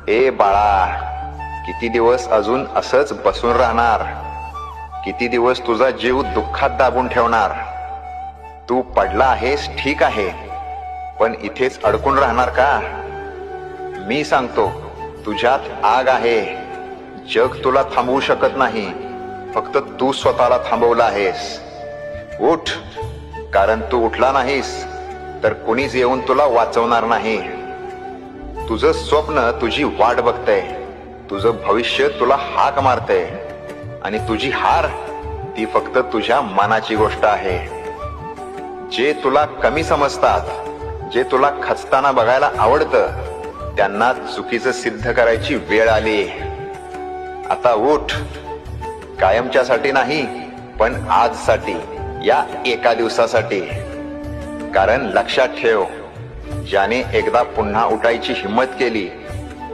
ए बाळा, किती दिवस अजून असंच बसून राहणार? किती दिवस तुझा जीव दुःखात दाबून ठेवणार? तू पडला आहेस ठीक आहे, पण इथेच अडकून राहणार का? मी सांगतो, तुझ्यात आग आहे. जग तुला थांबवू शकत नाही, फक्त तू स्वतःला थांबवला आहेस. उठ, कारण तू उठला नाहीस तर कुणीच येऊन तुला वाचवणार नाही. तुझं स्वप्न तुझी वाट बघतंय, तुझं भविष्य तुला हाक मारतंय, आणि तुझी हार ती फक्त तुझ्या मनाची गोष्ट आहे. जे तुला कमी समजतात, जे तुला खचताना बघायला आवडतं, त्यांना चुकीचं सिद्ध करायची वेळ आली. आता उठ, कायमच्यासाठी नाही पण आजसाठी, या एका दिवसासाठी. कारण लक्षात ठेव, ज्याने एकदा पुन्हा उठायची हिम्मत केली